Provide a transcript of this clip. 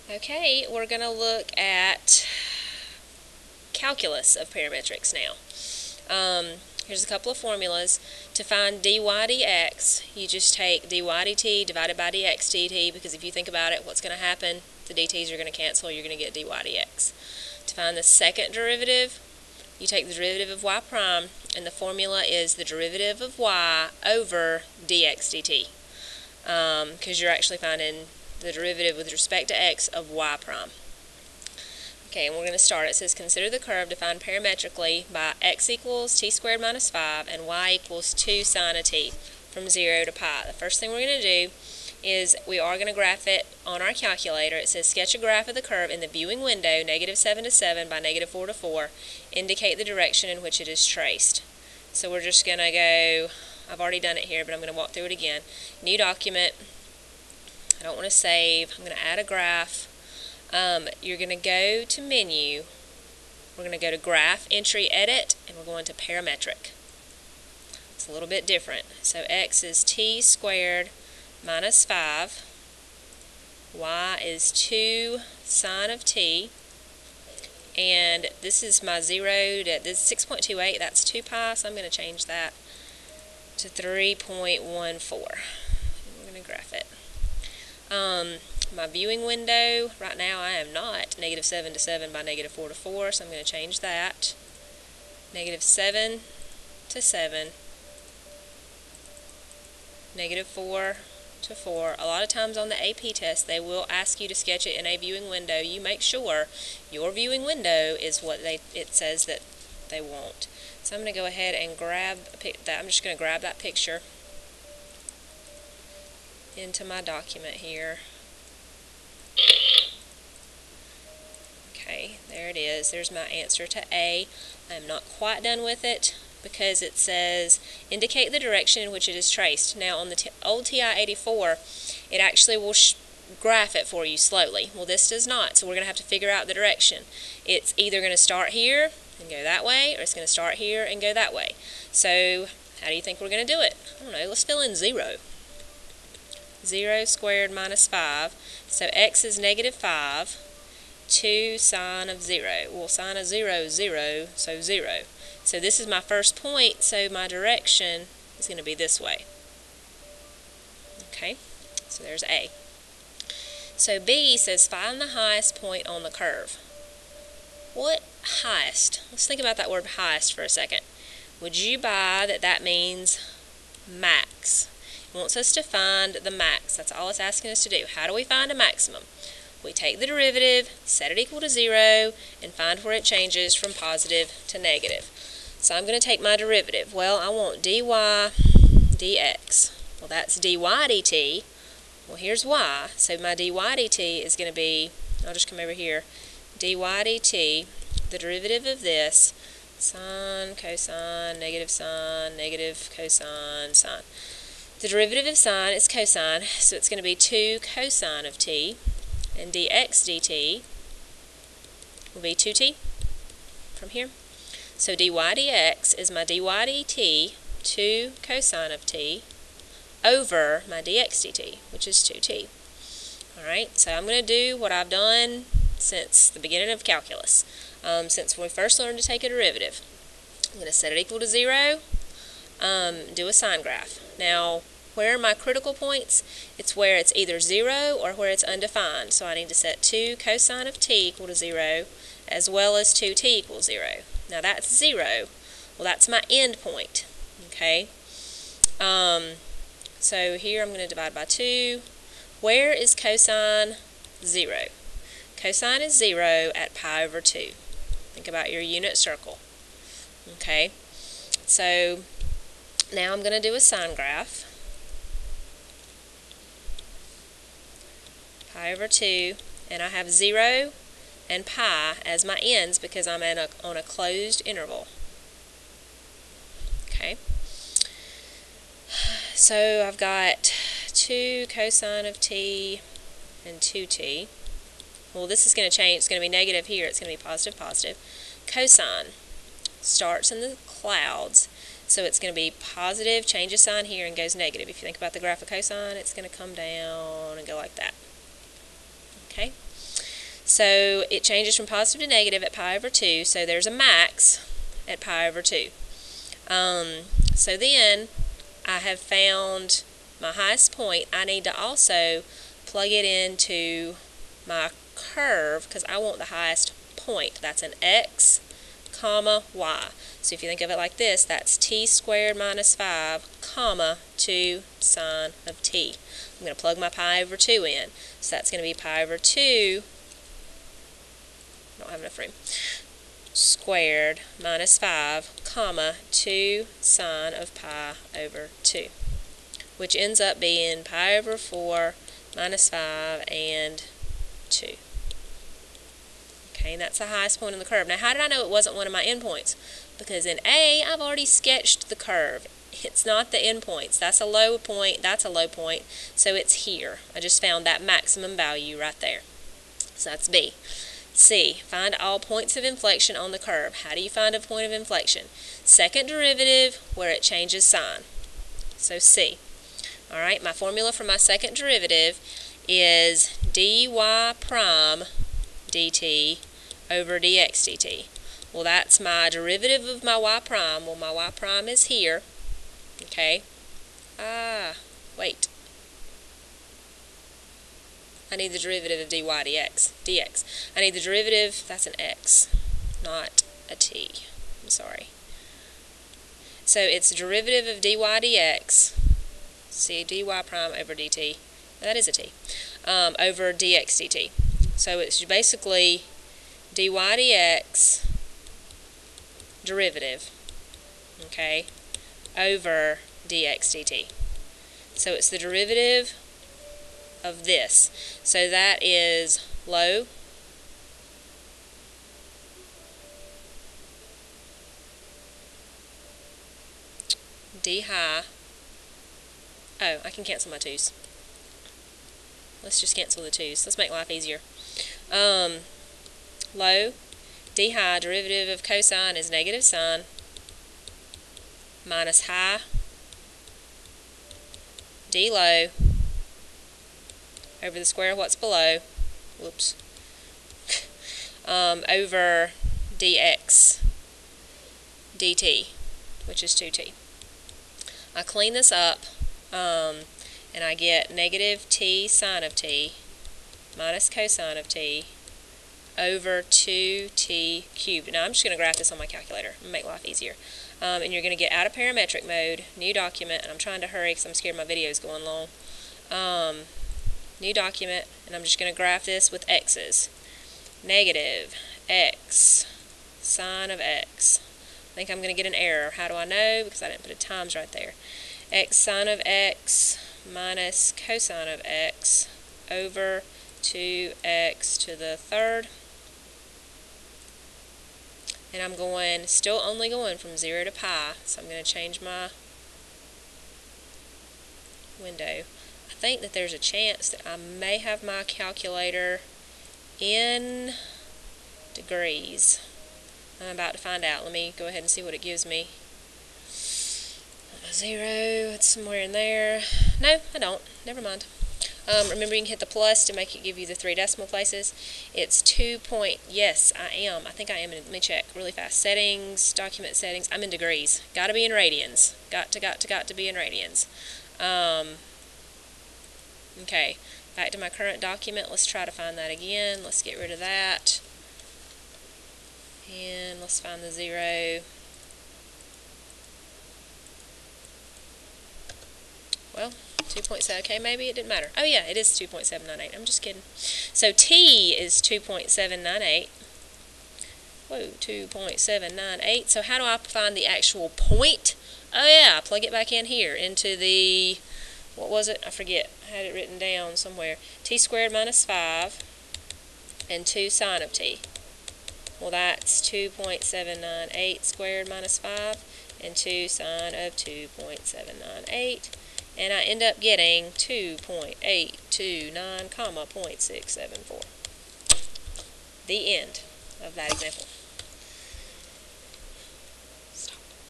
Okay, we're going to look at calculus of parametrics now. Here's a couple of formulas. To find dy dx, you just take dy dt divided by dx dt, because if you think about it, what's going to happen? The dt's are going to cancel, you're going to get dy dx. To find the second derivative, you take the derivative of y prime, and the formula is the derivative of y over dx dt, because you're actually finding the derivative with respect to x of y prime. Okay, and we're going to start. It says consider the curve defined parametrically by x equals t squared minus 5 and y equals 2 sine of t from 0 to pi. The first thing we're going to do is we are going to graph it on our calculator. It says sketch a graph of the curve in the viewing window, -7 to 7 by -4 to 4. Indicate the direction in which it is traced. So we're just going to go, I've already done it here, but I'm going to walk through it again. New document. I don't want to save. I'm going to add a graph. You're going to go to menu. We're going to go to graph, entry, edit, and we're going to parametric. It's a little bit different. So x is t squared minus 5. Y is 2 sine of t. And this is my 0 to, this is 6.28, that's 2 pi, so I'm going to change that to 3.14. We're going to graph it. My viewing window, right now I am not -7 to 7 by -4 to 4, so I'm going to change that. -7 to 7, -4 to 4. A lot of times on the AP test, they will ask you to sketch it in a viewing window. You make sure your viewing window is what it says that they want. So I'm going to go ahead and grab that. I'm just going to grab that picture into my document here. Okay, there it is. There's my answer to A. I'm not quite done with it because it says indicate the direction in which it is traced. Now on the old TI-84, it actually will graph it for you slowly. Well, this does not, so we're going to have to figure out the direction. It's either going to start here and go that way, or it's going to start here and go that way. So how do you think we're going to do it? I don't know, let's fill in 0. 0 squared minus 5. So x is -5. 2 sine of 0. Well, sine of 0 is 0, so 0. So this is my first point, so my direction is going to be this way. Okay, so there's A. So B says find the highest point on the curve. What highest? Let's think about that word highest for a second. Would you buy that that means max? It wants us to find the max. That's all it's asking us to do. How do we find a maximum? We take the derivative, set it equal to 0, and find where it changes from positive to negative. So I'm going to take my derivative. Well, I want dy dx. Well, that's dy dt. Well, here's y. So my dy dt is going to be, I'll just come over here, dy dt, the derivative of this, sine, cosine, negative cosine, sine. The derivative of sine is cosine, so it's going to be 2 cosine of t. And dx dt will be 2t from here. So dy dx is my dy dt, 2 cosine of t, over my dx dt, which is 2t. Alright, so I'm going to do what I've done since the beginning of calculus, since we first learned to take a derivative. I'm going to set it equal to 0, do a sine graph. Now, where are my critical points? It's where it's either 0 or where it's undefined. So I need to set 2 cosine of t equal to 0, as well as 2t equals 0. Now that's 0. Well, that's my end point. Okay. So here I'm going to divide by 2. Where is cosine 0? Cosine is 0 at pi over 2. Think about your unit circle. Okay. So now I'm going to do a sine graph. Pi over 2, and I have 0 and pi as my ends because I'm on a closed interval. Okay, so I've got 2 cosine of t and 2t. Well, this is going to change. It's going to be negative here. It's going to be positive, positive. Cosine starts in the clouds, so it's going to be positive, changes sign here, and goes negative. If you think about the graph of cosine, it's going to come down and go like that. Okay, So it changes from positive to negative at pi over 2, so there's a max at pi over 2. So then I have found my highest point. I need to also plug it into my curve because I want the highest point. That's an x, comma, y. So if you think of it like this, that's t squared minus 5, comma, 2 sine of t. I'm going to plug my pi over 2 in. So that's going to be pi over 2, I don't have enough room, squared minus 5, comma, 2 sine of pi over 2, which ends up being pi over 4 minus 5 and 2. Okay, and that's the highest point on the curve. Now, how did I know it wasn't one of my endpoints? Because in A, I've already sketched the curve. It's not the endpoints. That's a low point, that's a low point, so it's here. I just found that maximum value right there. So that's B. C, find all points of inflection on the curve. How do you find a point of inflection? Second derivative where it changes sign. So C. Alright, my formula for my second derivative is dy prime dt over dx dt. Well, that's my derivative of my y prime. Well, my y prime is here. Okay. Wait. I need the derivative of dy dx. I need the derivative, that's an x, not a t. I'm sorry. So it's the derivative of dy dx, see, dy prime over dt, that is a t, over dx dt. So it's basically dy dx derivative, okay, over dx dt. So it's the derivative of this. So that is low d high. Oh, I can cancel my 2's. Let's just cancel the 2's. Let's make life easier. Low d high, derivative of cosine is negative sine, minus high d low over the square of what's below, whoops, over dx dt, which is 2t. I clean this up, and I get negative t sine of t minus cosine of t over 2t cubed. Now I'm just going to graph this on my calculator and make life easier. And you're going to get out of parametric mode, new document, and I'm trying to hurry because I'm scared my video is going long. New document, and I'm just going to graph this with x's. Negative x sine of x. I think I'm going to get an error. How do I know? Because I didn't put a times right there. X sine of x minus cosine of x over 2x to the third. And I'm going, still only going from 0 to pi, so I'm going to change my window. I think that there's a chance that I may have my calculator in degrees. I'm about to find out. Let me go ahead and see what it gives me. 0, it's somewhere in there. No, I don't. Never mind. Remember, you can hit the plus to make it give you the 3 decimal places. It's 2 point, yes, I am. I think I am. Let me check really fast. Settings, document settings. I'm in degrees. Got to be in radians. Got to be in radians. Okay, back to my current document. Let's try to find that again. Let's get rid of that. And let's find the 0. Well, 2.7, okay, maybe it didn't matter. Oh yeah, it is 2.798. I'm just kidding. So T is 2.798. Whoa, 2.798. So how do I find the actual point? Oh yeah, plug it back in here into the, what was it? I forget. I had it written down somewhere. T squared minus 5 and 2 sine of t. Well, that's 2.798 squared minus 5 and 2 sine of 2.798. And I end up getting 2.829, comma 0.674. The end of that example.